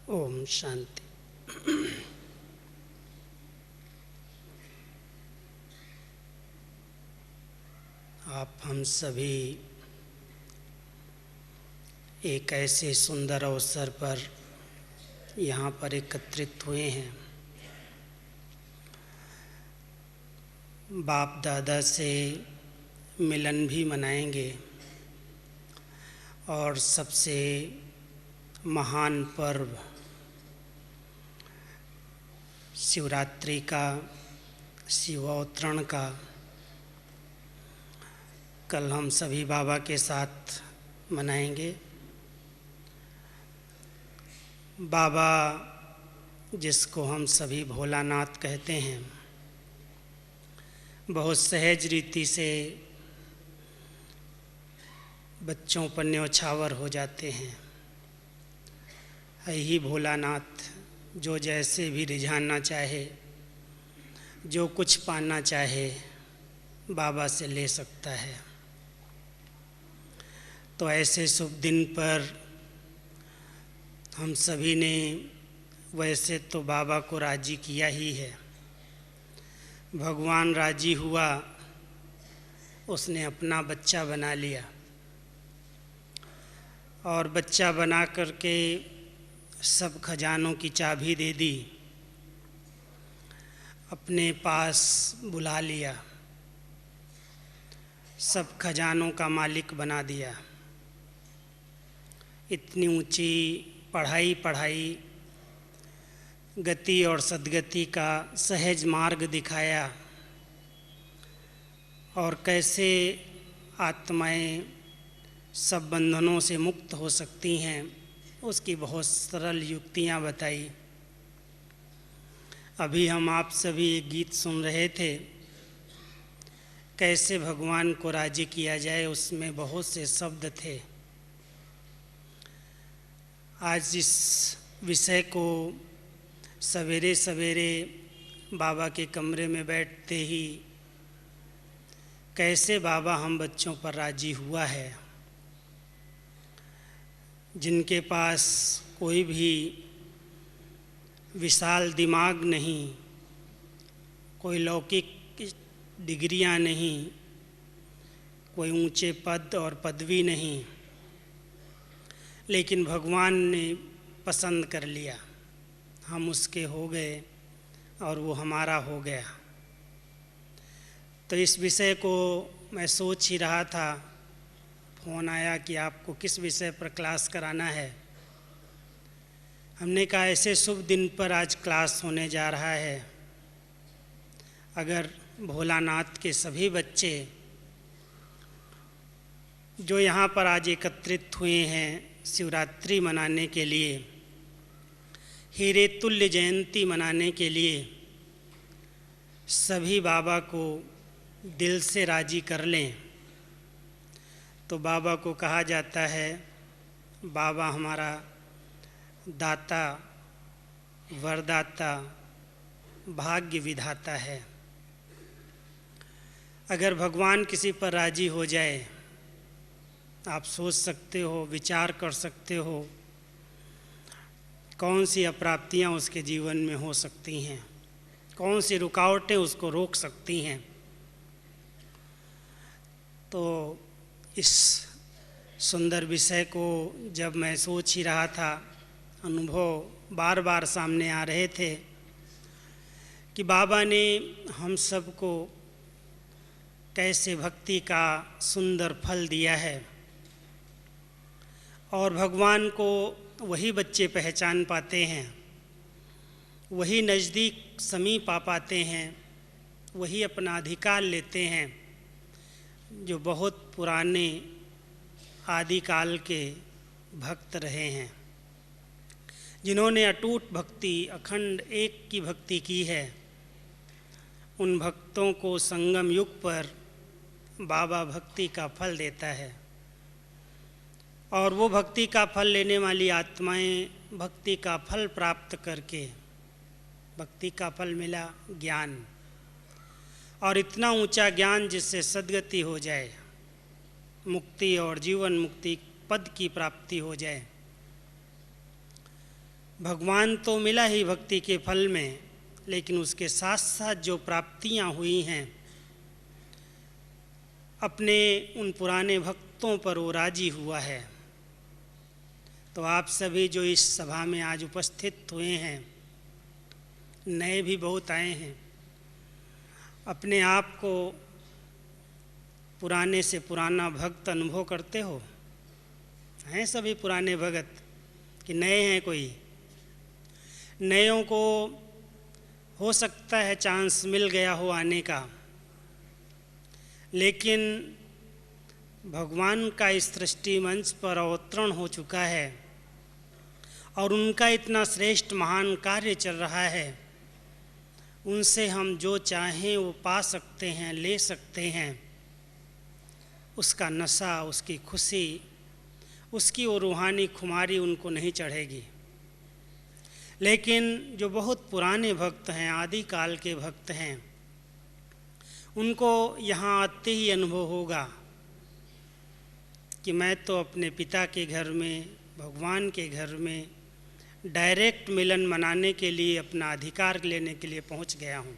ओम शांति। आप हम सभी एक ऐसे सुंदर अवसर पर यहाँ पर एकत्रित हुए हैं। बाप दादा से मिलन भी मनाएंगे और सबसे महान पर्व शिवरात्रि का, शिवोत्तरण का कल हम सभी बाबा के साथ मनाएंगे। बाबा जिसको हम सभी भोलानाथ कहते हैं, बहुत सहज रीति से बच्चों पर न्यौछावर हो जाते हैं। है ही भोलानाथ, जो जैसे भी रिझाना चाहे, जो कुछ पाना चाहे, बाबा से ले सकता है। तो ऐसे शुभ दिन पर हम सभी ने वैसे तो बाबा को राजी किया ही है। भगवान राजी हुआ, उसने अपना बच्चा बना लिया और बच्चा बना करके सब खजानों की चाबी दे दी, अपने पास बुला लिया, सब खजानों का मालिक बना दिया। इतनी ऊंची पढ़ाई गति और सद्गति का सहज मार्ग दिखाया और कैसे आत्माएं सब बंधनों से मुक्त हो सकती हैं, उसकी बहुत सरल युक्तियां बताई। अभी हम आप सभी एक गीत सुन रहे थे, कैसे भगवान को राजी किया जाए, उसमें बहुत से शब्द थे। आज इस विषय को सवेरे सवेरे बाबा के कमरे में बैठते ही कैसे बाबा हम बच्चों पर राजी हुआ है, जिनके पास कोई भी विशाल दिमाग नहीं, कोई लौकिक डिग्रियां नहीं, कोई ऊंचे पद और पदवी नहीं, लेकिन भगवान ने पसंद कर लिया, हम उसके हो गए और वो हमारा हो गया। तो इस विषय को मैं सोच ही रहा था, फ़ोन आया कि आपको किस विषय पर क्लास कराना है। हमने कहा ऐसे शुभ दिन पर आज क्लास होने जा रहा है। अगर भोलानाथ के सभी बच्चे जो यहाँ पर आज एकत्रित हुए हैं शिवरात्रि मनाने के लिए, हीरे तुल्य जयंती मनाने के लिए, सभी बाबा को दिल से राजी कर लें, तो बाबा को कहा जाता है बाबा हमारा दाता, वरदाता, भाग्य विधाता है। अगर भगवान किसी पर राजी हो जाए, आप सोच सकते हो, विचार कर सकते हो, कौन सी अप्राप्तियां उसके जीवन में हो सकती हैं, कौन सी रुकावटें उसको रोक सकती हैं। तो इस सुंदर विषय को जब मैं सोच ही रहा था, अनुभव बार बार सामने आ रहे थे कि बाबा ने हम सबको कैसे भक्ति का सुंदर फल दिया है और भगवान को वही बच्चे पहचान पाते हैं, वही नज़दीक समीप आ पाते हैं, वही अपना अधिकार लेते हैं जो बहुत पुराने आदिकाल के भक्त रहे हैं, जिन्होंने अटूट भक्ति, अखंड एक की भक्ति की है। उन भक्तों को संगम युग पर बाबा भक्ति का फल देता है और वो भक्ति का फल लेने वाली आत्माएं भक्ति का फल प्राप्त करके, भक्ति का फल मिला ज्ञान, और इतना ऊंचा ज्ञान जिससे सद्गति हो जाए, मुक्ति और जीवन मुक्ति पद की प्राप्ति हो जाए, भगवान तो मिला ही भक्ति के फल में, लेकिन उसके साथ साथ जो प्राप्तियां हुई हैं, अपने उन पुराने भक्तों पर वो राजी हुआ है। तो आप सभी जो इस सभा में आज उपस्थित हुए हैं, नए भी बहुत आए हैं, अपने आप को पुराने से पुराना भक्त अनुभव करते हो? हैं सभी पुराने भगत कि नए हैं? कोई नयों को हो सकता है चांस मिल गया हो आने का, लेकिन भगवान का इस सृष्टि मंच पर अवतरण हो चुका है और उनका इतना श्रेष्ठ महान कार्य चल रहा है, उनसे हम जो चाहें वो पा सकते हैं, ले सकते हैं। उसका नशा, उसकी खुशी, उसकी वो रूहानी खुमारी उनको नहीं चढ़ेगी। लेकिन जो बहुत पुराने भक्त हैं, आदि काल के भक्त हैं, उनको यहाँ आते ही अनुभव होगा कि मैं तो अपने पिता के घर में, भगवान के घर में डायरेक्ट मिलन मनाने के लिए, अपना अधिकार लेने के लिए पहुँच गया हूँ।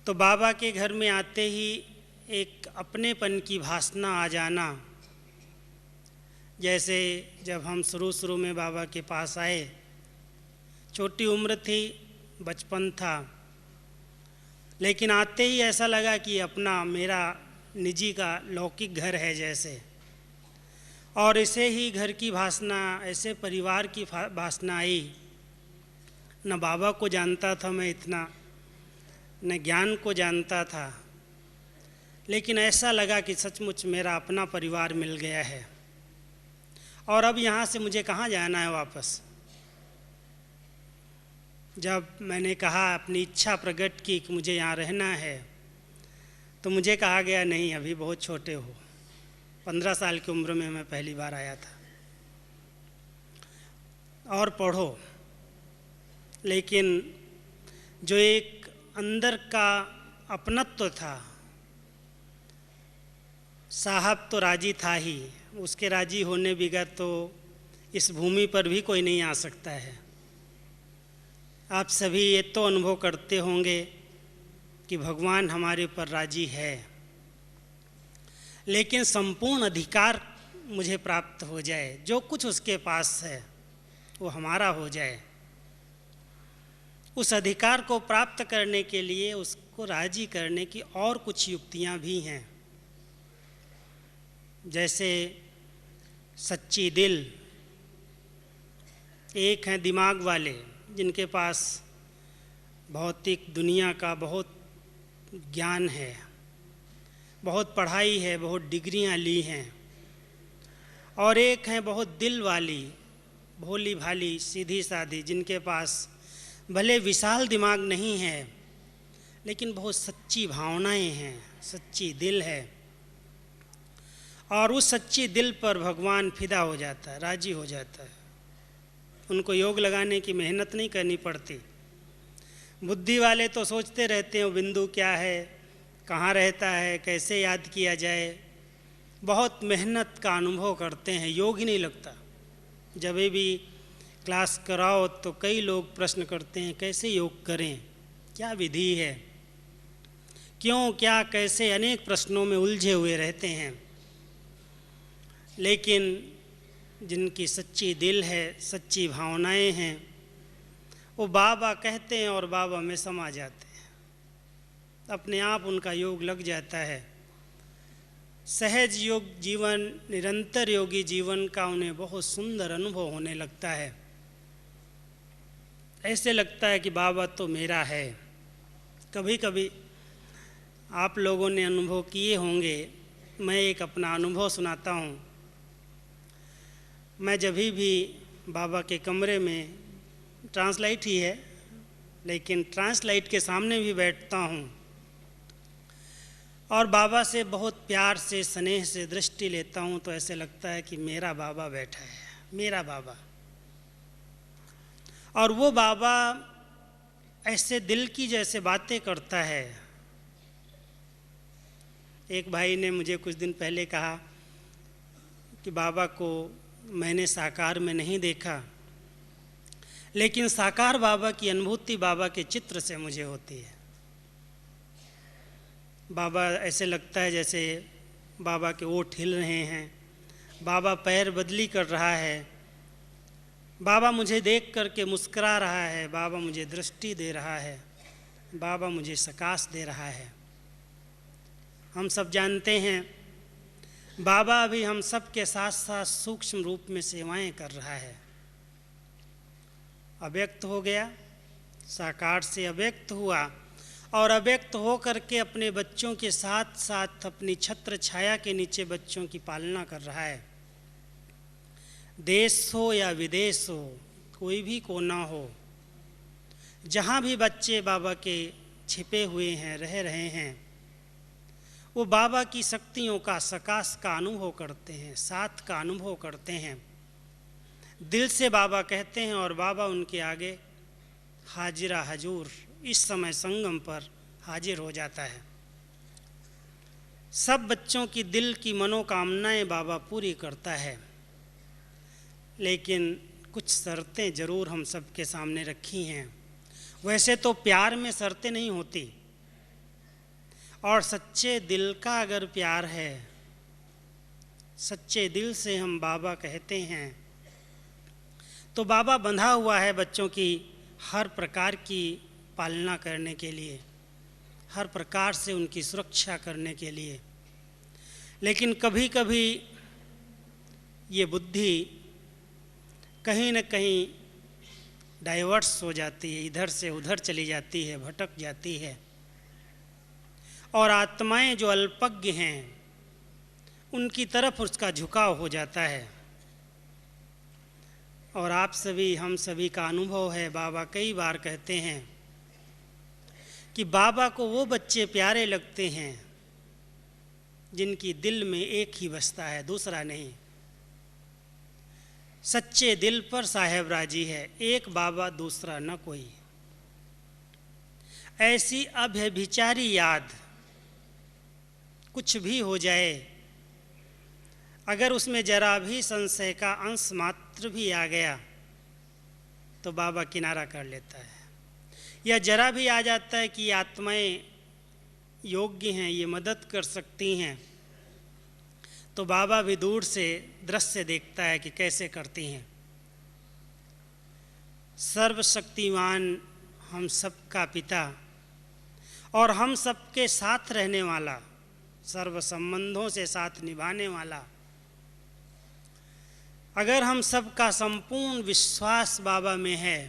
तो बाबा के घर में आते ही एक अपनेपन की भासना आ जाना। जैसे जब हम शुरू में बाबा के पास आए, छोटी उम्र थी, बचपन था, लेकिन आते ही ऐसा लगा कि अपना मेरा निजी का लौकिक घर है जैसे। और ऐसे ही घर की भासना, ऐसे परिवार की भासना आई। न बाबा को जानता था मैं इतना, न ज्ञान को जानता था, लेकिन ऐसा लगा कि सचमुच मेरा अपना परिवार मिल गया है और अब यहाँ से मुझे कहाँ जाना है वापस। जब मैंने कहा, अपनी इच्छा प्रकट की कि मुझे यहाँ रहना है, तो मुझे कहा गया नहीं, अभी बहुत छोटे हो। 15 साल की उम्र में मैं पहली बार आया था, और पढ़ो। लेकिन जो एक अंदर का अपनत्व था, साहब तो राजी था ही, उसके राजी होने बगैर तो इस भूमि पर भी कोई नहीं आ सकता है। आप सभी ये तो अनुभव करते होंगे कि भगवान हमारे ऊपर राजी है, लेकिन संपूर्ण अधिकार मुझे प्राप्त हो जाए, जो कुछ उसके पास है वो हमारा हो जाए। उस अधिकार को प्राप्त करने के लिए उसको राजी करने की और कुछ युक्तियां भी हैं। जैसे सच्ची दिल, एक हैं दिमाग वाले जिनके पास भौतिक दुनिया का बहुत ज्ञान है, बहुत पढ़ाई है, बहुत डिग्रियां ली हैं, और एक हैं बहुत दिल वाली, भोली भाली, सीधी सादी, जिनके पास भले विशाल दिमाग नहीं है, लेकिन बहुत सच्ची भावनाएं हैं, सच्ची दिल है। और उस सच्ची दिल पर भगवान फिदा हो जाता है, राजी हो जाता है। उनको योग लगाने की मेहनत नहीं करनी पड़ती। बुद्धि वाले तो सोचते रहते हैं बिंदु क्या है, कहाँ रहता है, कैसे याद किया जाए। बहुत मेहनत का अनुभव करते हैं, योग ही नहीं लगता। जब भी क्लास कराओ तो कई लोग प्रश्न करते हैं, कैसे योग करें, क्या विधि है, क्यों, क्या, कैसे, अनेक प्रश्नों में उलझे हुए रहते हैं। लेकिन जिनकी सच्ची दिल है, सच्ची भावनाएं हैं, वो बाबा कहते हैं और बाबा में समा जाते हैं, अपने आप उनका योग लग जाता है। सहज योग जीवन, निरंतर योगी जीवन का उन्हें बहुत सुंदर अनुभव होने लगता है। ऐसे लगता है कि बाबा तो मेरा है। कभी कभी आप लोगों ने अनुभव किए होंगे, मैं एक अपना अनुभव सुनाता हूँ। मैं जब भी बाबा के कमरे में, ट्रांसलाइट ही है, लेकिन ट्रांसलाइट के सामने भी बैठता हूँ और बाबा से बहुत प्यार से, स्नेह से दृष्टि लेता हूँ, तो ऐसे लगता है कि मेरा बाबा बैठा है, मेरा बाबा। और वो बाबा ऐसे दिल की जैसे बातें करता है। एक भाई ने मुझे कुछ दिन पहले कहा कि बाबा को मैंने साकार में नहीं देखा, लेकिन साकार बाबा की अनुभूति बाबा के चित्र से मुझे होती है। बाबा ऐसे लगता है जैसे बाबा के ओठ हिल रहे हैं, बाबा पैर बदली कर रहा है, बाबा मुझे देख करके मुस्कुरा रहा है, बाबा मुझे दृष्टि दे रहा है, बाबा मुझे सकाश दे रहा है। हम सब जानते हैं बाबा अभी हम सब के साथ साथ सूक्ष्म रूप में सेवाएं कर रहा है। अव्यक्त हो गया, साकार से अव्यक्त हुआ, और अव्यक्त हो करके अपने बच्चों के साथ साथ अपनी छत्र छाया के नीचे बच्चों की पालना कर रहा है। देश हो या विदेश हो, कोई भी कोना हो, जहाँ भी बच्चे बाबा के छिपे हुए हैं, रह रहे हैं, वो बाबा की शक्तियों का, सकाश का अनुभव करते हैं, साथ का अनुभव करते हैं, दिल से बाबा कहते हैं, और बाबा उनके आगे हाजिरा हजूर इस समय संगम पर हाजिर हो जाता है। सब बच्चों की दिल की मनोकामनाएं बाबा पूरी करता है, लेकिन कुछ शर्तें ज़रूर हम सब के सामने रखी हैं। वैसे तो प्यार में शर्तें नहीं होती, और सच्चे दिल का अगर प्यार है, सच्चे दिल से हम बाबा कहते हैं, तो बाबा बंधा हुआ है बच्चों की हर प्रकार की पालना करने के लिए, हर प्रकार से उनकी सुरक्षा करने के लिए। लेकिन कभी कभी ये बुद्धि कहीं न कहीं डाइवर्ट्स हो जाती है, इधर से उधर चली जाती है, भटक जाती है, और आत्माएं जो अल्पज्ञ हैं उनकी तरफ उसका झुकाव हो जाता है। और आप सभी, हम सभी का अनुभव है, बाबा कई बार कहते हैं कि बाबा को वो बच्चे प्यारे लगते हैं जिनकी दिल में एक ही बसता है, दूसरा नहीं। सच्चे दिल पर साहेब राजी है, एक बाबा दूसरा न कोई। ऐसी अव्यभिचारी याद कुछ भी हो जाए, अगर उसमें जरा भी संशय का अंश मात्र भी आ गया तो बाबा किनारा कर लेता है। या जरा भी आ जाता है कि आत्माएं योग्य हैं, ये मदद कर सकती हैं, तो बाबा भी दूर से दृश्य देखता है कि कैसे करती हैं। सर्वशक्तिमान हम सबका पिता और हम सबके साथ रहने वाला, सर्व संबंधों से साथ निभाने वाला, अगर हम सबका संपूर्ण विश्वास बाबा में है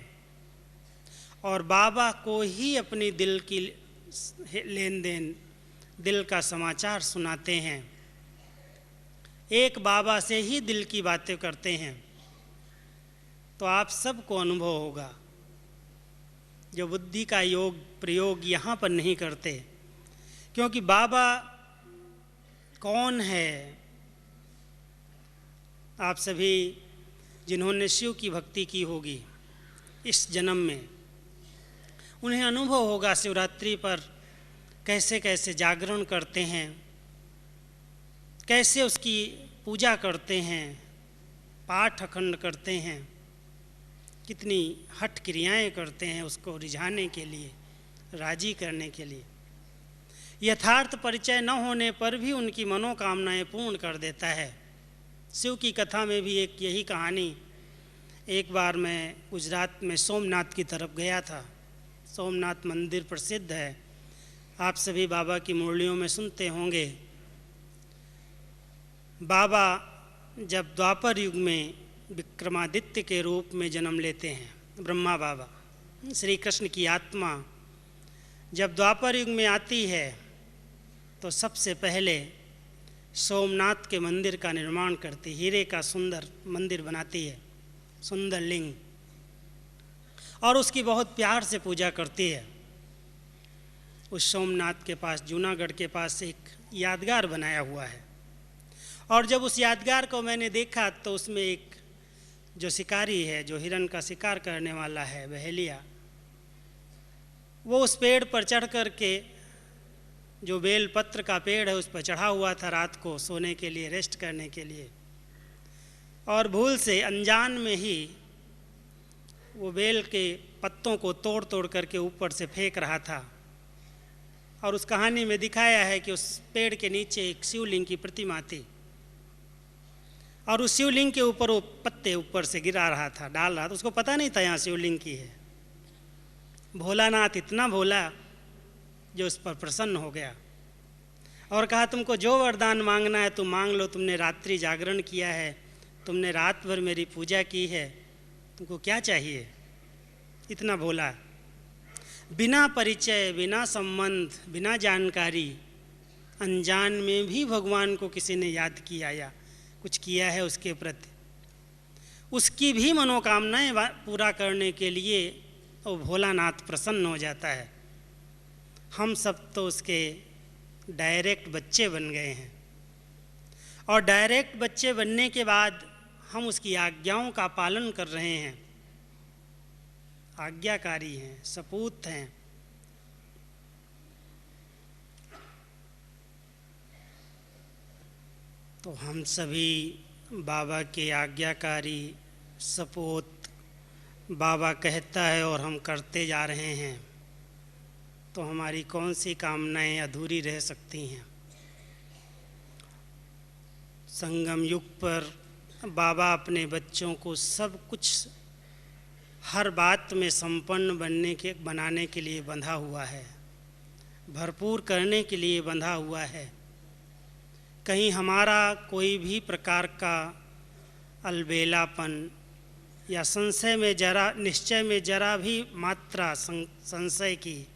और बाबा को ही अपनी दिल की लेन देन, दिल का समाचार सुनाते हैं, एक बाबा से ही दिल की बातें करते हैं, तो आप सबको अनुभव होगा। जो बुद्धि का योग प्रयोग यहाँ पर नहीं करते, क्योंकि बाबा कौन है? आप सभी जिन्होंने शिव की भक्ति की होगी इस जन्म में, उन्हें अनुभव होगा शिवरात्रि पर कैसे कैसे जागरण करते हैं, कैसे उसकी पूजा करते हैं, पाठ अखंड करते हैं, कितनी हठ क्रियाएं करते हैं उसको रिझाने के लिए, राजी करने के लिए। यथार्थ परिचय न होने पर भी उनकी मनोकामनाएं पूर्ण कर देता है। शिव की कथा में भी एक यही कहानी, एक बार मैं गुजरात में सोमनाथ की तरफ गया था। सोमनाथ मंदिर प्रसिद्ध है, आप सभी बाबा की मुरलियों में सुनते होंगे। बाबा जब द्वापर युग में विक्रमादित्य के रूप में जन्म लेते हैं, ब्रह्मा बाबा, श्री कृष्ण की आत्मा जब द्वापर युग में आती है तो सबसे पहले सोमनाथ के मंदिर का निर्माण करती, हीरे का सुंदर मंदिर बनाती है, सुंदर लिंग, और उसकी बहुत प्यार से पूजा करती है। उस सोमनाथ के पास, जूनागढ़ के पास एक यादगार बनाया हुआ है, और जब उस यादगार को मैंने देखा तो उसमें एक जो शिकारी है, जो हिरण का शिकार करने वाला है, बहेलिया, वो उस पेड़ पर चढ़ कर के, जो बेल पत्र का पेड़ है उस पर चढ़ा हुआ था रात को सोने के लिए, रेस्ट करने के लिए, और भूल से अनजान में ही वो बेल के पत्तों को तोड़ तोड़ करके ऊपर से फेंक रहा था। और उस कहानी में दिखाया है कि उस पेड़ के नीचे एक शिवलिंग की प्रतिमा थी और उस शिवलिंग के ऊपर वो पत्ते ऊपर से गिरा रहा था, डाल रहा था। उसको पता नहीं था यहाँ शिवलिंग की है। भोलानाथ इतना भोला जो उस पर प्रसन्न हो गया और कहा, तुमको जो वरदान मांगना है तुम मांग लो। तुमने रात्रि जागरण किया है, तुमने रात भर मेरी पूजा की है, तुमको क्या चाहिए? इतना भोला, बिना परिचय, बिना संबंध, बिना जानकारी, अनजान में भी भगवान को किसी ने याद किया या कुछ किया है उसके प्रति, उसकी भी मनोकामनाएं पूरा करने के लिए वो भोलानाथ प्रसन्न हो जाता है। हम सब तो उसके डायरेक्ट बच्चे बन गए हैं और डायरेक्ट बच्चे बनने के बाद हम उसकी आज्ञाओं का पालन कर रहे हैं, आज्ञाकारी हैं, सपूत हैं। तो हम सभी बाबा के आज्ञाकारी सपूत, बाबा कहता है और हम करते जा रहे हैं, तो हमारी कौन सी कामनाएं अधूरी रह सकती हैं? संगम युग पर बाबा अपने बच्चों को सब कुछ हर बात में संपन्न बनाने के लिए बंधा हुआ है, भरपूर करने के लिए बंधा हुआ है। कहीं हमारा कोई भी प्रकार का अलबेलापन या निश्चय में जरा भी मात्रा संशय की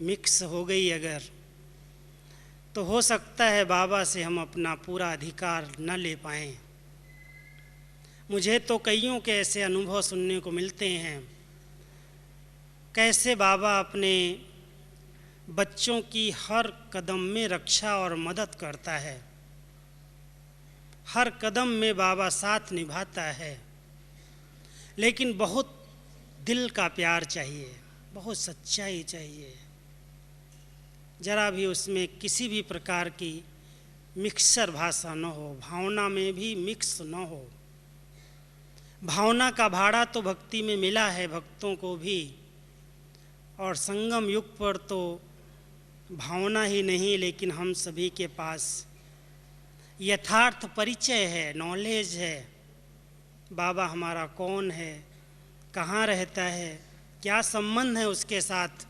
मिक्स हो गई अगर, तो हो सकता है बाबा से हम अपना पूरा अधिकार न ले पाएं। मुझे तो कईयों के ऐसे अनुभव सुनने को मिलते हैं, कैसे बाबा अपने बच्चों की हर कदम में रक्षा और मदद करता है, हर कदम में बाबा साथ निभाता है। लेकिन बहुत दिल का प्यार चाहिए, बहुत सच्चाई चाहिए, जरा भी उसमें किसी भी प्रकार की मिक्सर भाषा न हो, भावना में भी मिक्स न हो। भावना का भाड़ा तो भक्ति में मिला है भक्तों को भी, और संगम युग पर तो भावना ही नहीं लेकिन हम सभी के पास यथार्थ परिचय है, नॉलेज है। बाबा हमारा कौन है, कहाँ रहता है, क्या संबंध है उसके साथ,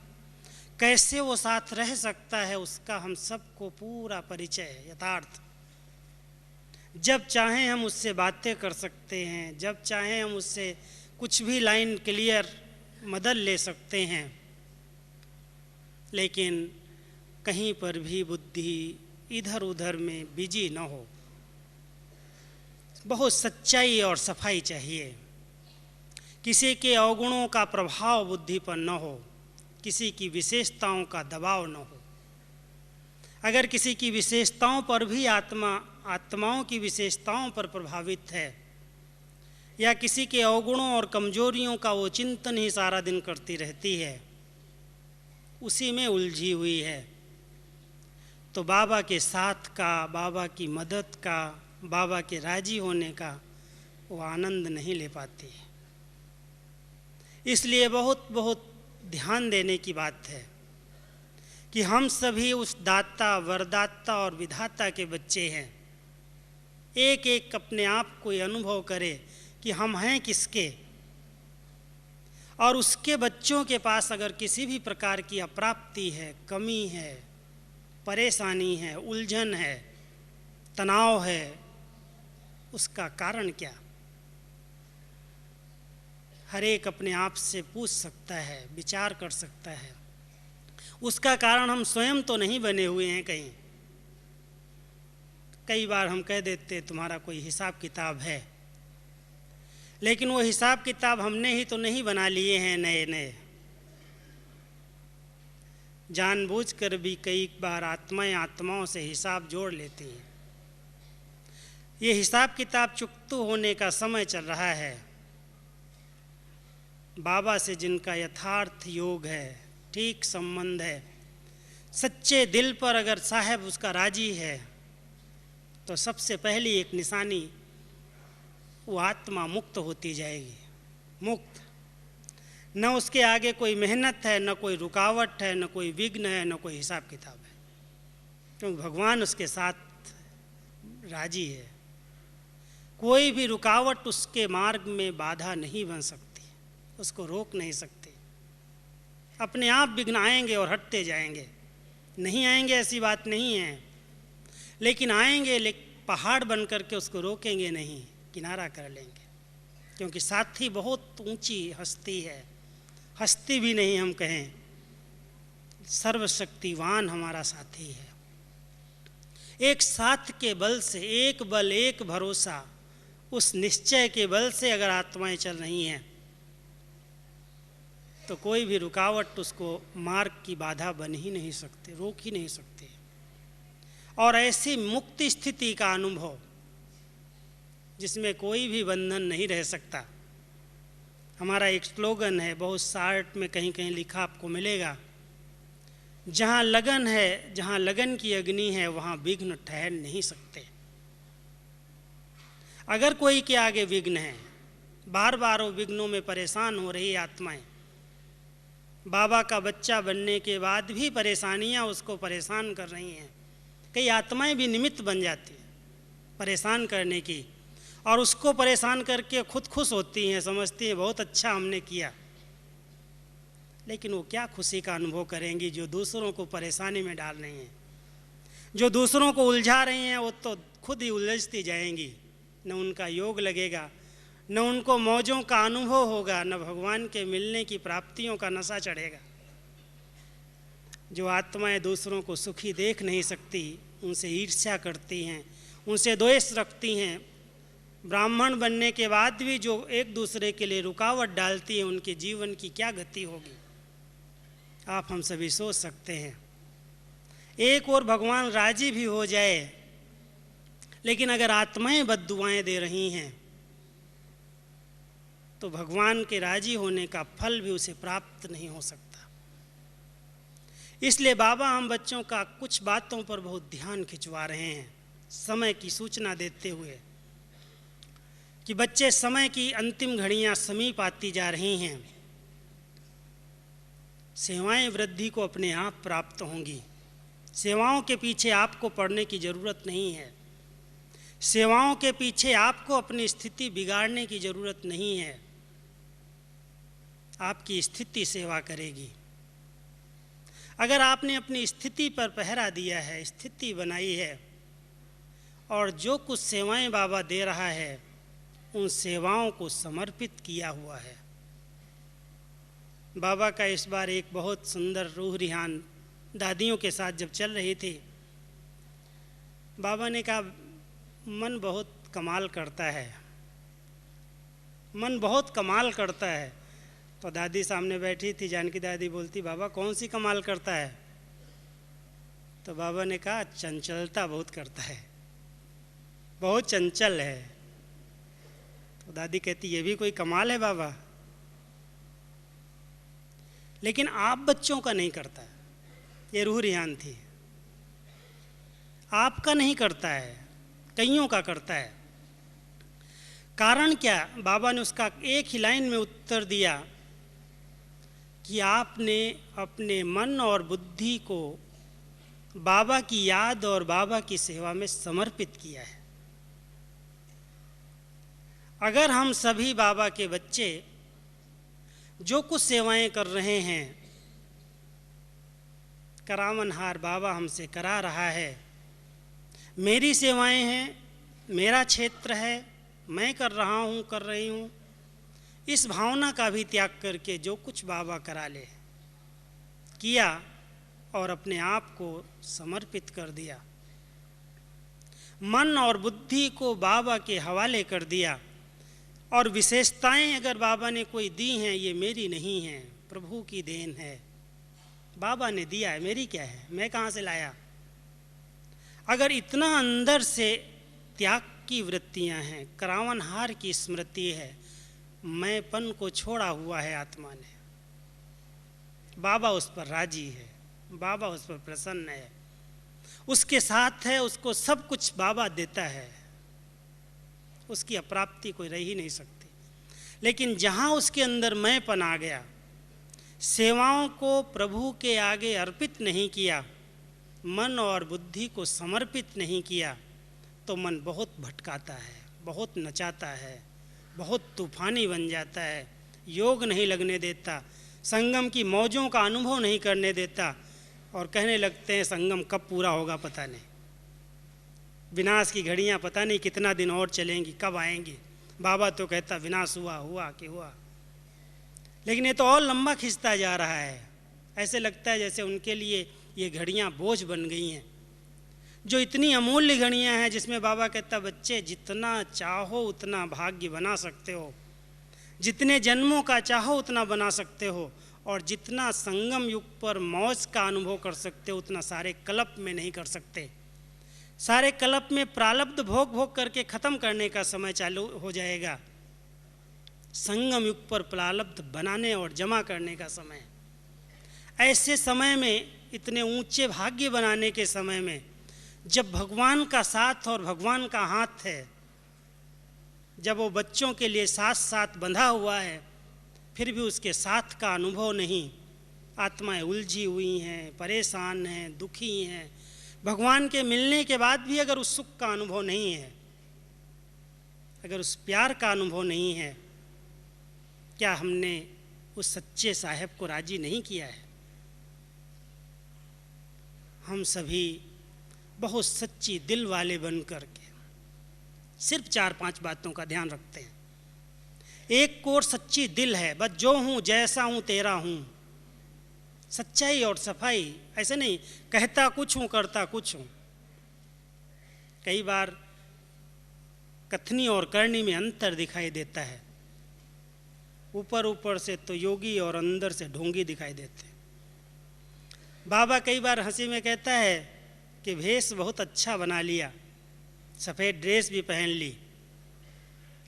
कैसे वो साथ रह सकता है, उसका हम सबको पूरा परिचय है, यथार्थ। जब चाहें हम उससे बातें कर सकते हैं, जब चाहें हम उससे कुछ भी लाइन क्लियर मदद ले सकते हैं, लेकिन कहीं पर भी बुद्धि इधर उधर में बिजी न हो। बहुत सच्चाई और सफाई चाहिए। किसी के अवगुणों का प्रभाव बुद्धि पर न हो, किसी की विशेषताओं का दबाव न हो। अगर किसी की विशेषताओं पर भी आत्माओं की विशेषताओं पर प्रभावित है, या किसी के अवगुणों और कमजोरियों का वो चिंतन ही सारा दिन करती रहती है, उसी में उलझी हुई है, तो बाबा के साथ का, बाबा की मदद का, बाबा के राजी होने का वो आनंद नहीं ले पाती। इसलिए बहुत बहुत ध्यान देने की बात है कि हम सभी उस दाता, वरदाता और विधाता के बच्चे हैं। एक एक अपने आप को ये अनुभव करे कि हम हैं किसके, और उसके बच्चों के पास अगर किसी भी प्रकार की अप्राप्ति है, कमी है, परेशानी है, उलझन है, तनाव है, उसका कारण क्या? हर एक अपने आप से पूछ सकता है, विचार कर सकता है। उसका कारण हम स्वयं तो नहीं बने हुए हैं। कई बार हम कह देते तुम्हारा कोई हिसाब किताब है, लेकिन वो हिसाब किताब हमने ही तो नहीं बना लिए हैं नए नए। जानबूझकर भी कई बार आत्माओं से हिसाब जोड़ लेती हैं। ये हिसाब किताब चुकतू होने का समय चल रहा है। बाबा से जिनका यथार्थ योग है, ठीक संबंध है, सच्चे दिल पर अगर साहब उसका राजी है, तो सबसे पहली एक निशानी वो आत्मा मुक्त होती जाएगी। मुक्त, न उसके आगे कोई मेहनत है, न कोई रुकावट है, न कोई विघ्न है, न कोई हिसाब किताब है, क्योंकि भगवान उसके साथ राजी है। कोई भी रुकावट उसके मार्ग में बाधा नहीं बन सकती, उसको रोक नहीं सकती। अपने आप विघ्न आएंगे और हटते जाएंगे। नहीं आएंगे ऐसी बात नहीं है, लेकिन आएंगे, पहाड़ बन करके उसको रोकेंगे नहीं, किनारा कर लेंगे। क्योंकि साथी बहुत ऊंची हस्ती है, हस्ती भी नहीं हम कहें, सर्वशक्तिवान हमारा साथी है। एक साथ के बल से, एक बल एक भरोसा, उस निश्चय के बल से अगर आत्माएं चल रही हैं तो कोई भी रुकावट उसको मार्ग की बाधा बन ही नहीं सकते, रोक ही नहीं सकते। और ऐसी मुक्त स्थिति का अनुभव जिसमें कोई भी बंधन नहीं रह सकता। हमारा एक स्लोगन है, बहुत शार्ट में कहीं कहीं लिखा आपको मिलेगा, जहाँ लगन है, जहाँ लगन की अग्नि है, वहाँ विघ्न ठहर नहीं सकते। अगर कोई के आगे विघ्न है, बार बार वो विघ्नों में परेशान हो रही आत्माएं, बाबा का बच्चा बनने के बाद भी परेशानियां उसको परेशान कर रही हैं। कई आत्माएं भी निमित्त बन जाती हैं परेशान करने की, और उसको परेशान करके खुद खुश होती हैं, समझती हैं बहुत अच्छा हमने किया। लेकिन वो क्या खुशी का अनुभव करेंगी जो दूसरों को परेशानी में डाल रही हैं, जो दूसरों को उलझा रही हैं, वो तो खुद ही उलझती जाएंगी। न उनका योग लगेगा, न उनको मौजों का अनुभव होगा, न भगवान के मिलने की प्राप्तियों का नशा चढ़ेगा। जो आत्माएं दूसरों को सुखी देख नहीं सकती, उनसे ईर्ष्या करती हैं, उनसे द्वेष रखती हैं, ब्राह्मण बनने के बाद भी जो एक दूसरे के लिए रुकावट डालती हैं, उनके जीवन की क्या गति होगी आप हम सभी सोच सकते हैं। एक और भगवान राजी भी हो जाए, लेकिन अगर आत्माएं बद्दुआएं दे रही हैं तो भगवान के राजी होने का फल भी उसे प्राप्त नहीं हो सकता। इसलिए बाबा हम बच्चों का कुछ बातों पर बहुत ध्यान खिंचवा रहे हैं, समय की सूचना देते हुए कि बच्चे, समय की अंतिम घड़ियां समीप आती जा रही हैं। सेवाएं वृद्धि को अपने आप प्राप्त होंगी। सेवाओं के पीछे आपको पड़ने की ज़रूरत नहीं है। सेवाओं के पीछे आपको अपनी स्थिति बिगाड़ने की ज़रूरत नहीं है। आपकी स्थिति सेवा करेगी। अगर आपने अपनी स्थिति पर पहरा दिया है, स्थिति बनाई है, और जो कुछ सेवाएं बाबा दे रहा है उन सेवाओं को समर्पित किया हुआ है। बाबा का इस बार एक बहुत सुंदर रूह रिहान दादियों के साथ जब चल रही थी, बाबा ने कहा मन बहुत कमाल करता है, मन बहुत कमाल करता है। तो दादी सामने बैठी थी, जानकी दादी बोलती, बाबा कौन सी कमाल करता है? तो बाबा ने कहा चंचलता बहुत करता है, बहुत चंचल है। तो दादी कहती ये भी कोई कमाल है बाबा? लेकिन आप बच्चों का नहीं करता है। ये रूह रिहान थी, आपका नहीं करता है, कईयों का करता है। कारण क्या? बाबा ने उसका एक ही लाइन में उत्तर दिया कि आपने अपने मन और बुद्धि को बाबा की याद और बाबा की सेवा में समर्पित किया है। अगर हम सभी बाबा के बच्चे जो कुछ सेवाएं कर रहे हैं, करावनहार बाबा हमसे करा रहा है, मेरी सेवाएं हैं, मेरा क्षेत्र है, मैं कर रहा हूँ, कर रही हूँ, इस भावना का भी त्याग करके जो कुछ बाबा करा ले किया और अपने आप को समर्पित कर दिया, मन और बुद्धि को बाबा के हवाले कर दिया। और विशेषताएं अगर बाबा ने कोई दी हैं, ये मेरी नहीं है, प्रभु की देन है, बाबा ने दिया है, मेरी क्या है, मैं कहाँ से लाया? अगर इतना अंदर से त्याग की वृत्तियां हैं, करावनहार की स्मृति है, मैंपन को छोड़ा हुआ है आत्मा ने, बाबा उस पर राजी है, बाबा उस पर प्रसन्न है, उसके साथ है, उसको सब कुछ बाबा देता है, उसकी अप्राप्ति कोई रह ही नहीं सकती। लेकिन जहाँ उसके अंदर मैंपन आ गया, सेवाओं को प्रभु के आगे अर्पित नहीं किया, मन और बुद्धि को समर्पित नहीं किया, तो मन बहुत भटकाता है, बहुत नचाता है, बहुत तूफानी बन जाता है, योग नहीं लगने देता, संगम की मौजों का अनुभव नहीं करने देता, और कहने लगते हैं संगम कब पूरा होगा पता नहीं, विनाश की घड़ियां पता नहीं कितना दिन और चलेंगी, कब आएंगी। बाबा तो कहता विनाश हुआ कि हुआ, लेकिन ये तो और लंबा खिंचता जा रहा है। ऐसे लगता है जैसे उनके लिए ये घड़ियां बोझ बन गई हैं, जो इतनी अमूल्य घड़ियां हैं, जिसमें बाबा कहता बच्चे जितना चाहो उतना भाग्य बना सकते हो, जितने जन्मों का चाहो उतना बना सकते हो, और जितना संगम युग पर मौज का अनुभव कर सकते हो उतना सारे कल्प में नहीं कर सकते। सारे कल्प में प्रारब्ध भोग भोग करके ख़त्म करने का समय चालू हो जाएगा। संगम युग पर प्रारब्ध बनाने और जमा करने का समय। ऐसे समय में, इतने ऊंचे भाग्य बनाने के समय में, जब भगवान का साथ और भगवान का हाथ है, जब वो बच्चों के लिए साथ साथ बंधा हुआ है, फिर भी उसके साथ का अनुभव नहीं, आत्माएं उलझी हुई हैं, परेशान हैं, दुखी हैं, भगवान के मिलने के बाद भी अगर उस सुख का अनुभव नहीं है, अगर उस प्यार का अनुभव नहीं है, क्या हमने उस सच्चे साहेब को राजी नहीं किया है? हम सभी बहुत सच्ची दिल वाले बन करके सिर्फ 4-5 बातों का ध्यान रखते हैं। एक कोर सच्ची दिल है, बस जो हूँ जैसा हूँ तेरा हूँ। सच्चाई और सफाई, ऐसे नहीं कहता कुछ हूँ करता कुछ हूँ। कई बार कथनी और करनी में अंतर दिखाई देता है। ऊपर ऊपर से तो योगी और अंदर से ढोंगी दिखाई देते हैं। बाबा कई बार हंसी में कहता है कि भेष बहुत अच्छा बना लिया, सफ़ेद ड्रेस भी पहन ली,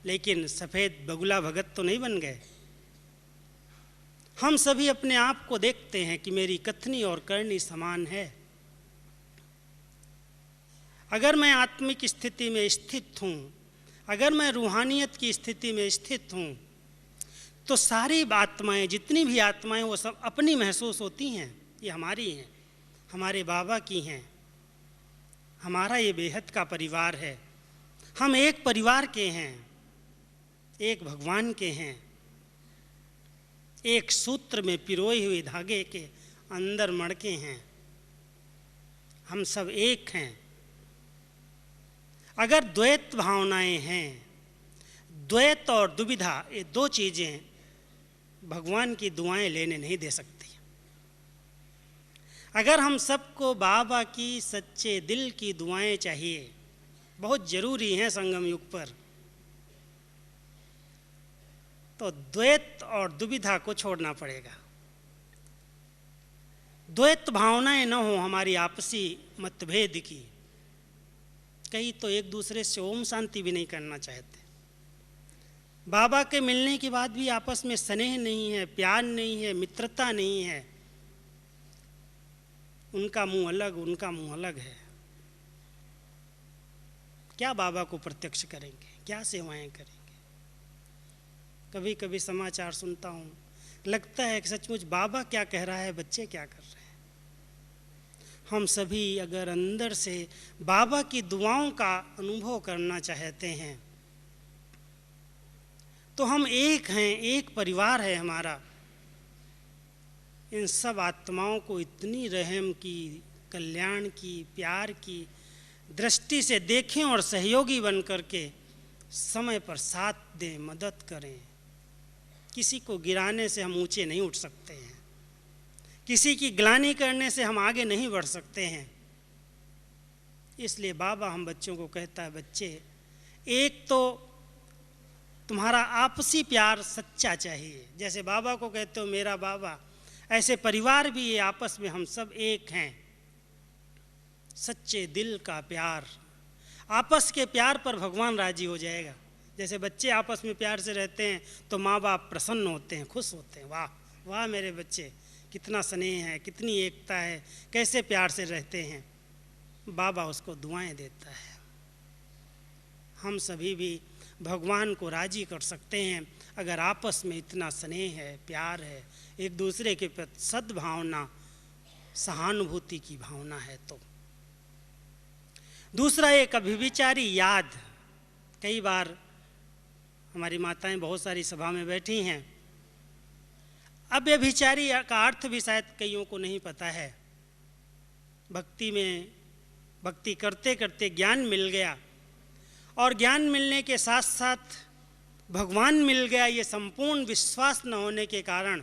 लेकिन सफ़ेद बगुला भगत तो नहीं बन गए। हम सभी अपने आप को देखते हैं कि मेरी कथनी और करनी समान है। अगर मैं आत्मिक स्थिति में स्थित हूँ, अगर मैं रूहानियत की स्थिति में स्थित हूँ, तो सारी आत्माएं, जितनी भी आत्माएं, वो सब अपनी महसूस होती हैं। ये हमारी हैं, हमारे बाबा की हैं, हमारा ये बेहद का परिवार है। हम एक परिवार के हैं, एक भगवान के हैं, एक सूत्र में पिरोए हुए धागे के अंदर मड़के हैं। हम सब एक हैं। अगर द्वैत भावनाएं हैं, द्वैत और दुविधा, ये दो चीज़ें भगवान की दुआएं लेने नहीं दे सकती। अगर हम सबको बाबा की सच्चे दिल की दुआएं चाहिए, बहुत ज़रूरी हैं संगम युग पर, तो द्वैत और दुविधा को छोड़ना पड़ेगा। द्वैत भावनाएं न हो हमारी आपसी मतभेद की। कई तो एक दूसरे से ओम शांति भी नहीं करना चाहते। बाबा के मिलने के बाद भी आपस में स्नेह नहीं है, प्यार नहीं है, मित्रता नहीं है। उनका मुंह अलग, उनका मुंह अलग है। क्या बाबा को प्रत्यक्ष करेंगे, क्या सेवाएं करेंगे? कभी कभी समाचार सुनता हूँ, लगता है कि सचमुच बाबा क्या कह रहा है, बच्चे क्या कर रहे हैं। हम सभी अगर अंदर से बाबा की दुआओं का अनुभव करना चाहते हैं, तो हम एक हैं, एक परिवार है हमारा। इन सब आत्माओं को इतनी रहम की, कल्याण की, प्यार की दृष्टि से देखें और सहयोगी बन करके समय पर साथ दें, मदद करें। किसी को गिराने से हम ऊंचे नहीं उठ सकते हैं, किसी की ग्लानि करने से हम आगे नहीं बढ़ सकते हैं। इसलिए बाबा हम बच्चों को कहता है, बच्चे एक तो तुम्हारा आपसी प्यार सच्चा चाहिए। जैसे बाबा को कहते हो मेरा बाबा, ऐसे परिवार भी ये आपस में हम सब एक हैं। सच्चे दिल का प्यार, आपस के प्यार पर भगवान राजी हो जाएगा। जैसे बच्चे आपस में प्यार से रहते हैं तो माँ बाप प्रसन्न होते हैं, खुश होते हैं, वाह वाह मेरे बच्चे, कितना स्नेह है, कितनी एकता है, कैसे प्यार से रहते हैं। बाबा उसको दुआएं देता है। हम सभी भी भगवान को राजी कर सकते हैं अगर आपस में इतना स्नेह है, प्यार है, एक दूसरे के प्रति सद्भावना, सहानुभूति की भावना है। तो दूसरा एक अभिविचारी याद। कई बार हमारी माताएं बहुत सारी सभा में बैठी हैं, अब व्यभिचारी का अर्थ भी शायद कईयों को नहीं पता है। भक्ति करते करते ज्ञान मिल गया और ज्ञान मिलने के साथ साथ भगवान मिल गया, ये संपूर्ण विश्वास न होने के कारण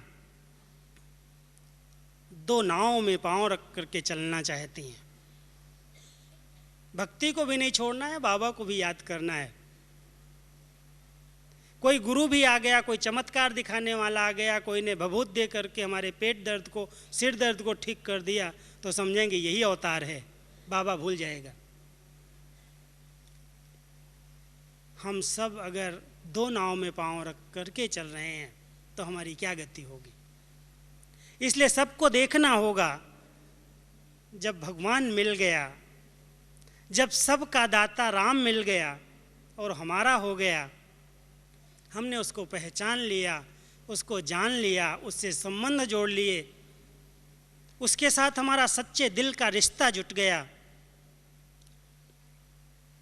दो नावों में पांव रख करके चलना चाहती हैं। भक्ति को भी नहीं छोड़ना है, बाबा को भी याद करना है। कोई गुरु भी आ गया, कोई चमत्कार दिखाने वाला आ गया, कोई ने भभूत दे करके हमारे पेट दर्द को, सिर दर्द को ठीक कर दिया, तो समझेंगे यही अवतार है, बाबा भूल जाएगा। हम सब अगर दो नाव में पांव रख करके चल रहे हैं तो हमारी क्या गति होगी। इसलिए सबको देखना होगा। जब भगवान मिल गया, जब सबका दाता राम मिल गया और हमारा हो गया, हमने उसको पहचान लिया, उसको जान लिया, उससे संबंध जोड़ लिए, उसके साथ हमारा सच्चे दिल का रिश्ता जुट गया,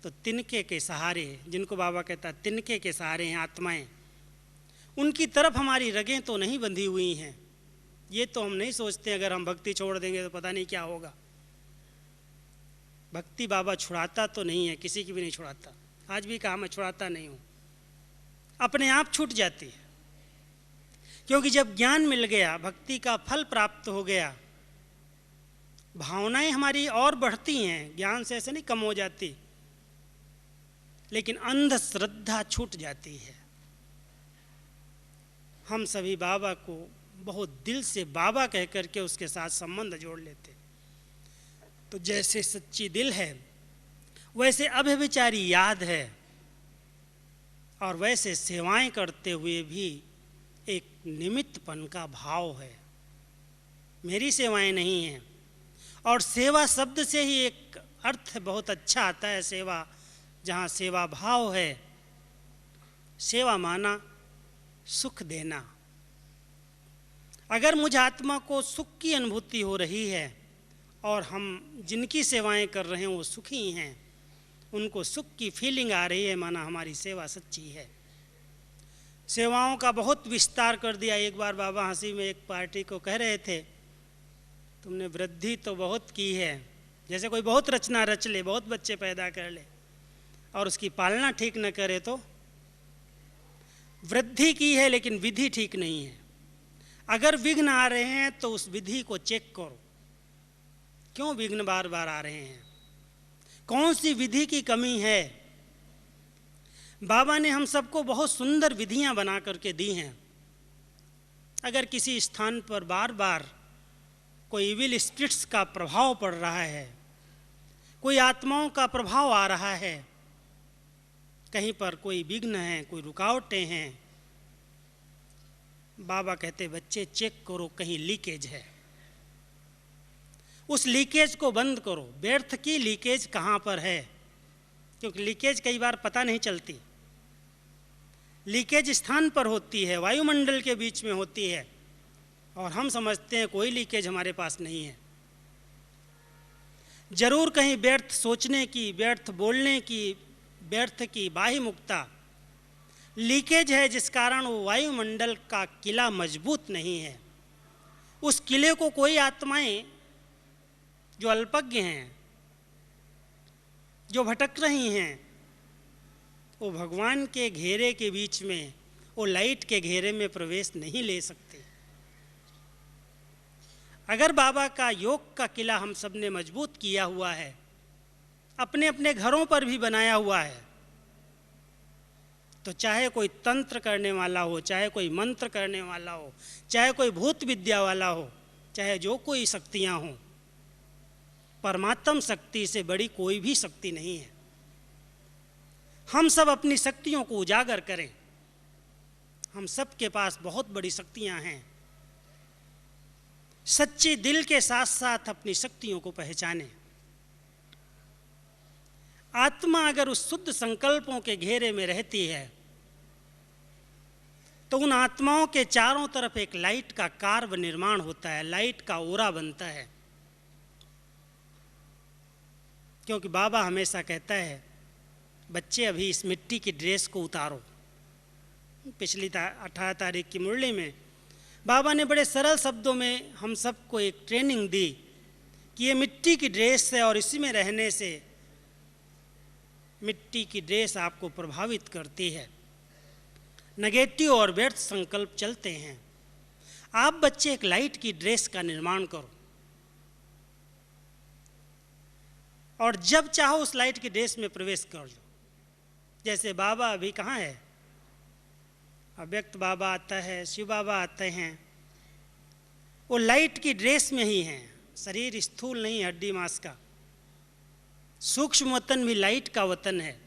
तो तिनके के सहारे, जिनको बाबा कहता है तिनके के सहारे हैं आत्माएं, उनकी तरफ हमारी रगें तो नहीं बंधी हुई हैं। ये तो हम नहीं सोचते अगर हम भक्ति छोड़ देंगे तो पता नहीं क्या होगा। भक्ति बाबा छुड़ाता तो नहीं है, किसी की भी नहीं छुड़ाता। आज भी कहा मैं छुड़ाता नहीं हूँ, अपने आप छूट जाती है। क्योंकि जब ज्ञान मिल गया, भक्ति का फल प्राप्त हो गया, भावनाएं हमारी और बढ़ती हैं, ज्ञान से ऐसे नहीं कम हो जाती, लेकिन अंध श्रद्धा छूट जाती है। हम सभी बाबा को बहुत दिल से बाबा कह करके उसके साथ संबंध जोड़ लेते। तो जैसे सच्ची दिल है वैसे अव्यभिचारी याद है, और वैसे सेवाएं करते हुए भी एक निमित्तपन का भाव है। मेरी सेवाएं नहीं हैं। और सेवा शब्द से ही एक अर्थ बहुत अच्छा आता है, सेवा, जहाँ सेवा भाव है। सेवा माना सुख देना। अगर मुझ आत्मा को सुख की अनुभूति हो रही है और हम जिनकी सेवाएं कर रहे हैं वो सुखी हैं, उनको सुख की फीलिंग आ रही है, माना हमारी सेवा सच्ची है। सेवाओं का बहुत विस्तार कर दिया। एक बार बाबा हंसी में एक पार्टी को कह रहे थे, तुमने वृद्धि तो बहुत की है, जैसे कोई बहुत रचना रच ले, बहुत बच्चे पैदा कर ले और उसकी पालना ठीक न करे तो। वृद्धि की है लेकिन विधि ठीक नहीं है। अगर विघ्न आ रहे हैं तो उस विधि को चेक करो, क्यों विघ्न बार बार आ रहे हैं, कौन सी विधि की कमी है। बाबा ने हम सबको बहुत सुंदर विधियां बना करके दी हैं। अगर किसी स्थान पर बार बार कोई इविल स्पिरिट्स का प्रभाव पड़ रहा है, कोई आत्माओं का प्रभाव आ रहा है, कहीं पर कोई विघ्न है, कोई रुकावटें हैं, बाबा कहते बच्चे चेक करो, कहीं लीकेज है, उस लीकेज को बंद करो। व्यर्थ की लीकेज कहाँ पर है, क्योंकि लीकेज कई बार पता नहीं चलती। लीकेज स्थान पर होती है, वायुमंडल के बीच में होती है, और हम समझते हैं कोई लीकेज हमारे पास नहीं है। जरूर कहीं व्यर्थ सोचने की, व्यर्थ बोलने की, व्यर्थ की बाह्य मुक्ता लीकेज है, जिस कारण वो वायुमंडल का किला मजबूत नहीं है। उस किले को कोई आत्माएं जो अल्पज्ञ हैं, जो भटक रही हैं, वो भगवान के घेरे के बीच में, वो लाइट के घेरे में प्रवेश नहीं ले सकते। अगर बाबा का योग का किला हम सब ने मजबूत किया हुआ है, अपने अपने घरों पर भी बनाया हुआ है, तो चाहे कोई तंत्र करने वाला हो, चाहे कोई मंत्र करने वाला हो, चाहे कोई भूत विद्या वाला हो, चाहे जो कोई शक्तियां हों, परमात्म शक्ति से बड़ी कोई भी शक्ति नहीं है। हम सब अपनी शक्तियों को उजागर करें। हम सब के पास बहुत बड़ी शक्तियां हैं। सच्चे दिल के साथ साथ अपनी शक्तियों को पहचानें। आत्मा अगर उस शुद्ध संकल्पों के घेरे में रहती है तो उन आत्माओं के चारों तरफ एक लाइट का कार्य निर्माण होता है, लाइट का ओरा बनता है। क्योंकि बाबा हमेशा कहता है, बच्चे अभी इस मिट्टी की ड्रेस को उतारो। पिछली 18 तारीख की मुरली में बाबा ने बड़े सरल शब्दों में हम सबको एक ट्रेनिंग दी कि ये मिट्टी की ड्रेस है और इसी में रहने से मिट्टी की ड्रेस आपको प्रभावित करती है, नेगेटिव और व्यर्थ संकल्प चलते हैं। आप बच्चे एक लाइट की ड्रेस का निर्माण करो और जब चाहो उस लाइट की ड्रेस में प्रवेश कर लो। जैसे बाबा अभी कहाँ है, अव्यक्त बाबा आता है, शिव बाबा आते हैं, वो लाइट की ड्रेस में ही हैं। शरीर स्थूल नहीं, हड्डी मांस का। सूक्ष्म वतन भी लाइट का वतन है।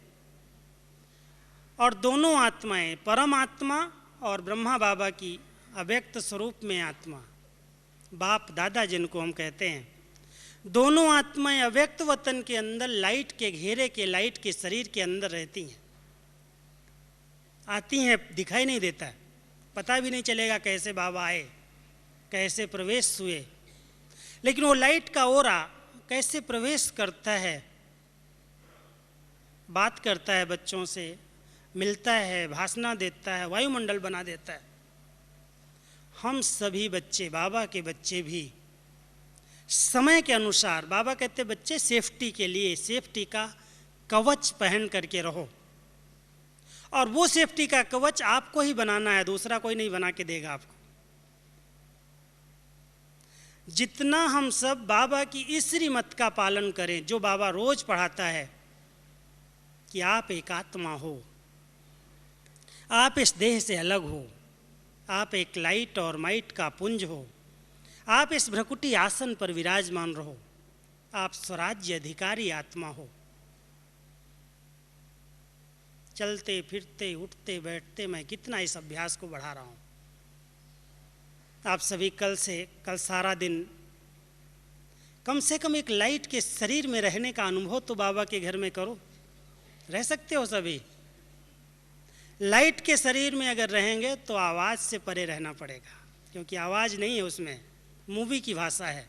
और दोनों आत्माएं, परम आत्मा और ब्रह्मा बाबा की अव्यक्त स्वरूप में आत्मा, बाप दादा जिनको हम कहते हैं, दोनों आत्माएं अव्यक्त वतन के अंदर लाइट के घेरे के, लाइट के शरीर के अंदर रहती हैं। आती हैं, दिखाई नहीं देता, पता भी नहीं चलेगा कैसे बाबा आए, कैसे प्रवेश हुए, लेकिन वो लाइट का ओरा कैसे प्रवेश करता है, बात करता है बच्चों से, मिलता है, भाषण देता है, वायुमंडल बना देता है। हम सभी बच्चे, बाबा के बच्चे भी समय के अनुसार, बाबा कहते बच्चे सेफ्टी के लिए, सेफ्टी का कवच पहन करके रहो। और वो सेफ्टी का कवच आपको ही बनाना है, दूसरा कोई नहीं बना के देगा आपको। जितना हम सब बाबा की इस श्रीमत का पालन करें जो बाबा रोज पढ़ाता है कि आप एक आत्मा हो, आप इस देह से अलग हो, आप एक लाइट और माइट का पुंज हो, आप इस भ्रकुटी आसन पर विराजमान रहो, आप स्वराज्य अधिकारी आत्मा हो। चलते फिरते उठते बैठते मैं कितना इस अभ्यास को बढ़ा रहा हूँ। आप सभी कल सारा दिन कम से कम एक लाइट के शरीर में रहने का अनुभव तो बाबा के घर में करो। रह सकते हो सभी? लाइट के शरीर में अगर रहेंगे तो आवाज़ से परे रहना पड़ेगा, क्योंकि आवाज़ नहीं है उसमें, मूवी की भाषा है।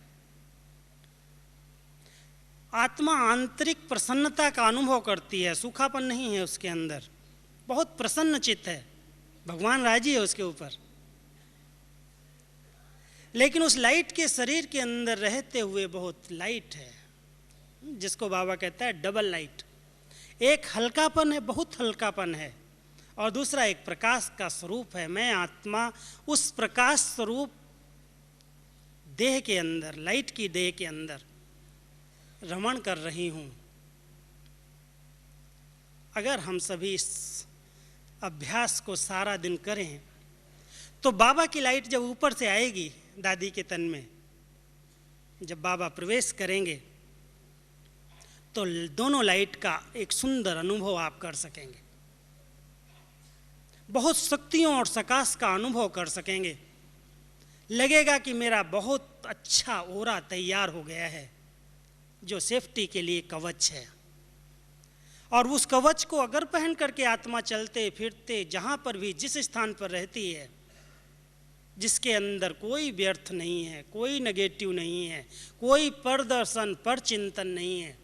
आत्मा आंतरिक प्रसन्नता का अनुभव करती है, सूखापन नहीं है उसके अंदर, बहुत प्रसन्न चित्त है, भगवान राजी है उसके ऊपर। लेकिन उस लाइट के शरीर के अंदर रहते हुए बहुत लाइट है, जिसको बाबा कहता है डबल लाइट। एक हल्कापन है, बहुत हल्कापन है, और दूसरा एक प्रकाश का स्वरूप है। मैं आत्मा उस प्रकाश स्वरूप देह के अंदर, लाइट की देह के अंदर रमण कर रही हूँ। अगर हम सभी इस अभ्यास को सारा दिन करें तो बाबा की लाइट जब ऊपर से आएगी दादी के तन में, जब बाबा प्रवेश करेंगे तो दोनों लाइट का एक सुंदर अनुभव आप कर सकेंगे, बहुत शक्तियों और सकाश का अनुभव कर सकेंगे। लगेगा कि मेरा बहुत अच्छा ओरा तैयार हो गया है जो सेफ्टी के लिए कवच है। और उस कवच को अगर पहन करके आत्मा चलते फिरते जहाँ पर भी, जिस स्थान पर रहती है, जिसके अंदर कोई व्यर्थ नहीं है, कोई नेगेटिव नहीं है, कोई प्रदर्शन पर चिंतन नहीं है,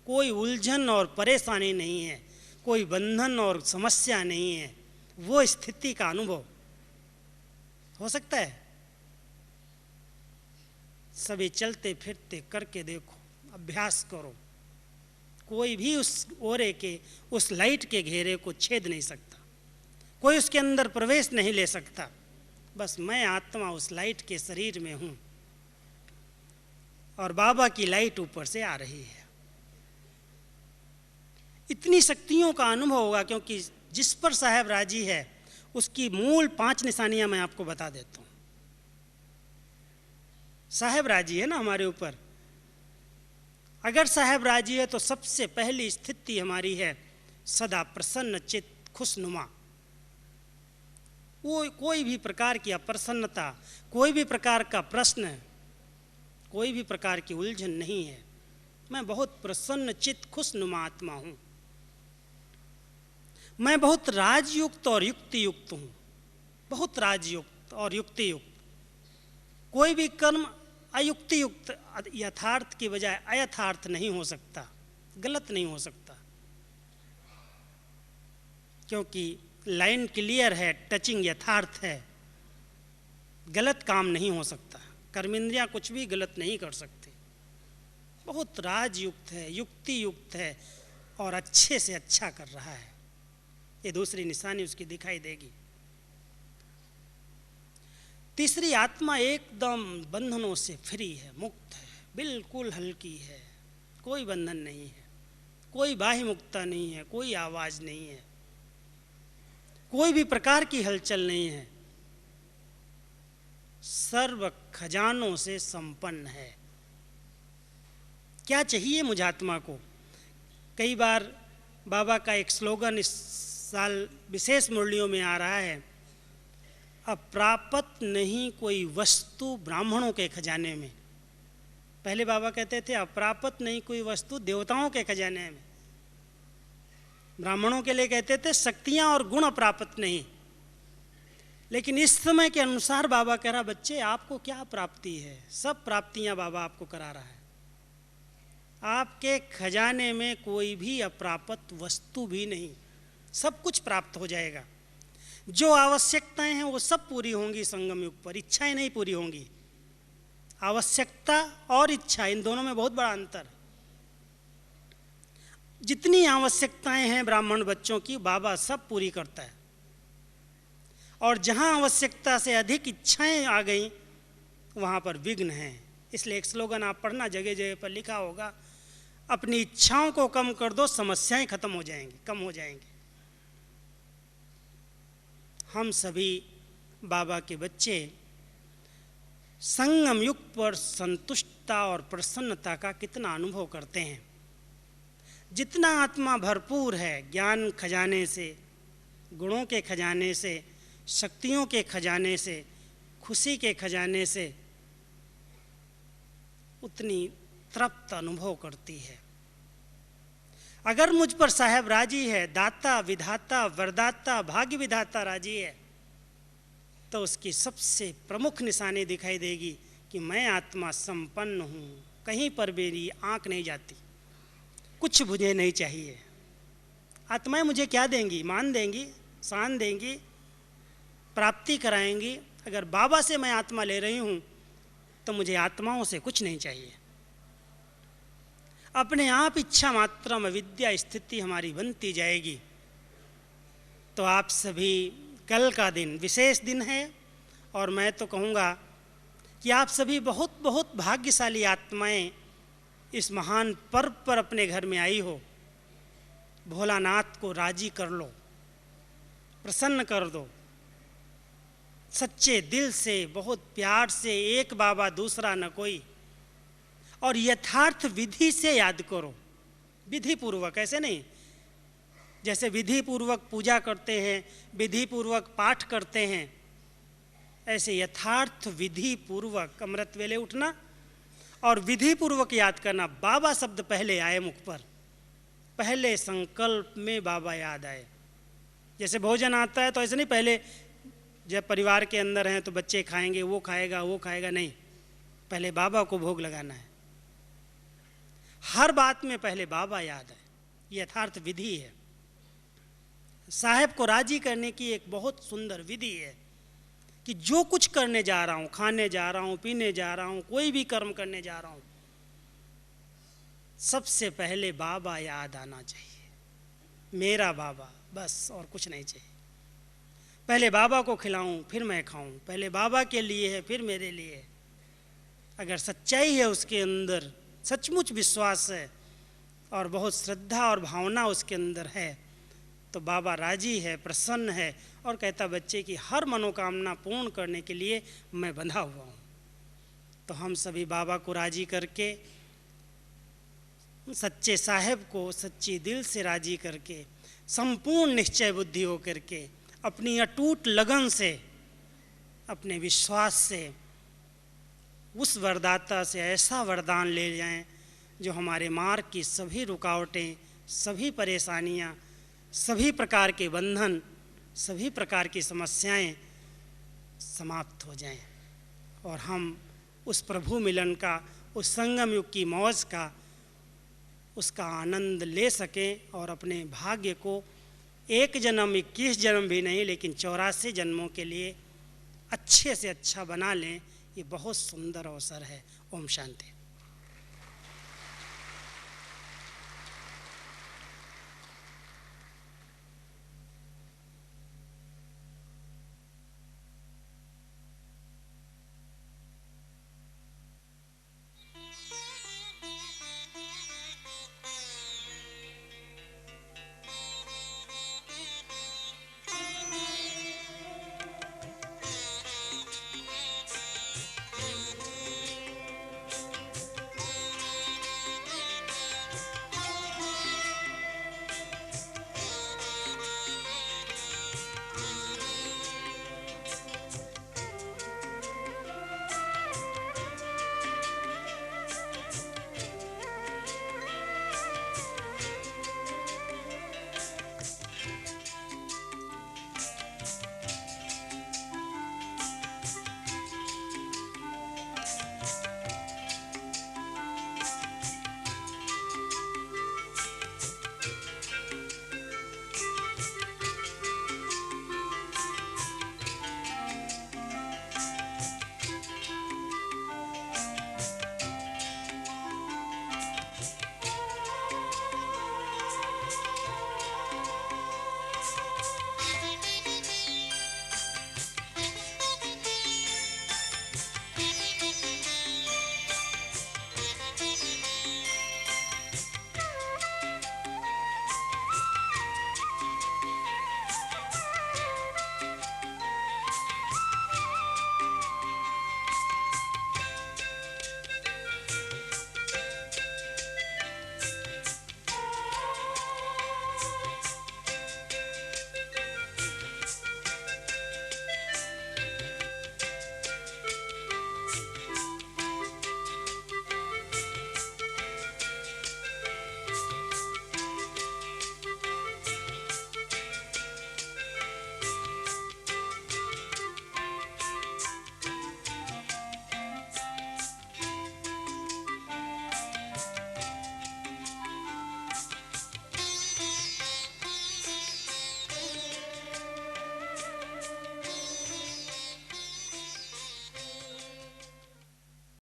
कोई उलझन और परेशानी नहीं है, कोई बंधन और समस्या नहीं है, वो स्थिति का अनुभव हो सकता है। सभी चलते फिरते करके देखो, अभ्यास करो। कोई भी उस ओरे के, उस लाइट के घेरे को छेद नहीं सकता, कोई उसके अंदर प्रवेश नहीं ले सकता। बस मैं आत्मा उस लाइट के शरीर में हूँ और बाबा की लाइट ऊपर से आ रही है। इतनी शक्तियों का अनुभव होगा, क्योंकि जिस पर साहब राजी है उसकी मूल 5 निशानियां मैं आपको बता देता हूँ। साहब राजी है ना हमारे ऊपर, अगर साहब राजी है तो सबसे पहली स्थिति हमारी है सदा प्रसन्न चित्त, खुशनुमा। वो कोई भी प्रकार की अप्रसन्नता, कोई भी प्रकार का प्रश्न, कोई भी प्रकार की उलझन नहीं है। मैं बहुत प्रसन्न चित्त खुशनुमा आत्मा हूँ, मैं बहुत राजयुक्त और युक्ति युक्त हूँ, बहुत राजयुक्त और युक्ति युक्त। कोई भी कर्म अयुक्ति युक्त यथार्थ की बजाय अयथार्थ नहीं हो सकता, गलत नहीं हो सकता, क्योंकि लाइन क्लियर है, टचिंग यथार्थ है, गलत काम नहीं हो सकता। कर्मेंद्रियां कुछ भी गलत नहीं कर सकते। बहुत राजयुक्त है, युक्ति युक्त है और अच्छे से अच्छा कर रहा है। ये दूसरी निशानी उसकी दिखाई देगी। तीसरी, आत्मा एकदम बंधनों से फ्री है, मुक्त है, बिल्कुल हल्की है, कोई बंधन नहीं है, कोई बाह्य मुक्ता नहीं है, कोई आवाज नहीं है, कोई भी प्रकार की हलचल नहीं है, सर्व खजानों से संपन्न है। क्या चाहिए मुझ आत्मा को? कई बार बाबा का एक स्लोगन इस साल विशेष मुरलियों में आ रहा है, अप्राप्त नहीं कोई वस्तु ब्राह्मणों के खजाने में। पहले बाबा कहते थे अप्राप्त नहीं कोई वस्तु देवताओं के खजाने में, ब्राह्मणों के लिए कहते थे शक्तियां और गुण अप्राप्त नहीं। लेकिन इस समय के अनुसार बाबा कह रहा, बच्चे आपको क्या प्राप्ति है? सब प्राप्तियां बाबा आपको करा रहा है। आपके खजाने में कोई भी अप्राप्त वस्तु भी नहीं, सब कुछ प्राप्त हो जाएगा। जो आवश्यकताएं हैं वो सब पूरी होंगी संगम युग पर, इच्छाएं नहीं पूरी होंगी। आवश्यकता और इच्छा, इन दोनों में बहुत बड़ा अंतर। जितनी आवश्यकताएं हैं ब्राह्मण बच्चों की, बाबा सब पूरी करता है। और जहां आवश्यकता से अधिक इच्छाएं आ गई, वहां पर विघ्न है। इसलिए एक स्लोगन आप पढ़ना, जगह जगह पर लिखा होगा, अपनी इच्छाओं को कम कर दो, समस्याएं खत्म हो जाएंगी, कम हो जाएंगी। हम सभी बाबा के बच्चे संगम युग पर संतुष्टता और प्रसन्नता का कितना अनुभव करते हैं। जितना आत्मा भरपूर है ज्ञान खजाने से, गुणों के खजाने से, शक्तियों के खजाने से, खुशी के खजाने से, उतनी तृप्त अनुभव करती है। अगर मुझ पर साहब राजी है, दाता विधाता वरदाता भाग्य विधाता राजी है, तो उसकी सबसे प्रमुख निशानी दिखाई देगी कि मैं आत्मा संपन्न हूँ, कहीं पर मेरी आंख नहीं जाती, कुछ मुझे नहीं चाहिए। आत्माएं मुझे क्या देंगी? मान देंगी, शान देंगी, प्राप्ति कराएंगी। अगर बाबा से मैं आत्मा ले रही हूँ तो मुझे आत्माओं से कुछ नहीं चाहिए। अपने आप इच्छा मात्रा में विद्या स्थिति हमारी बनती जाएगी। तो आप सभी, कल का दिन विशेष दिन है और मैं तो कहूँगा कि आप सभी बहुत बहुत भाग्यशाली आत्माएं इस महान पर्व पर अपने घर में आई हो। भोलानाथ को राजी कर लो, प्रसन्न कर दो, सच्चे दिल से, बहुत प्यार से, एक बाबा दूसरा न कोई, और यथार्थ विधि से याद करो। विधि पूर्वक, ऐसे नहीं जैसे विधि पूर्वक पूजा करते हैं, विधि पूर्वक पाठ करते हैं, ऐसे यथार्थ विधि पूर्वक अमृत वेले उठना और विधि पूर्वक याद करना। बाबा शब्द पहले आए मुख पर, पहले संकल्प में बाबा याद आए। जैसे भोजन आता है तो ऐसे नहीं, पहले जब परिवार के अंदर हैं तो बच्चे खाएंगे, वो खाएगा, नहीं, पहले बाबा को भोग लगाना है। हर बात में पहले बाबा याद है, ये यथार्थ विधि है। साहब को राजी करने की एक बहुत सुंदर विधि है कि जो कुछ करने जा रहा हूँ, खाने जा रहा हूँ, पीने जा रहा हूँ, कोई भी कर्म करने जा रहा हूँ, सबसे पहले बाबा याद आना चाहिए। मेरा बाबा, बस, और कुछ नहीं चाहिए। पहले बाबा को खिलाऊं फिर मैं खाऊं, पहले बाबा के लिए है फिर मेरे लिए। अगर सच्चाई है उसके अंदर, सचमुच विश्वास है और बहुत श्रद्धा और भावना उसके अंदर है, तो बाबा राजी है, प्रसन्न है और कहता बच्चे की हर मनोकामना पूर्ण करने के लिए मैं बंधा हुआ हूँ। तो हम सभी बाबा को राजी करके, सच्चे साहेब को सच्ची दिल से राजी करके, संपूर्ण निश्चय बुद्धि हो करके, अपनी अटूट लगन से, अपने विश्वास से उस वरदाता से ऐसा वरदान ले जाएं जो हमारे मार्ग की सभी रुकावटें, सभी परेशानियां, सभी प्रकार के बंधन, सभी प्रकार की समस्याएं समाप्त हो जाएं और हम उस प्रभु मिलन का, उस संगम युग की मौज का, उसका आनंद ले सकें और अपने भाग्य को एक जन्म, 21 जन्म भी नहीं, लेकिन 84 जन्मों के लिए अच्छे से अच्छा बना लें। ये बहुत सुंदर अवसर है। ओम शांति।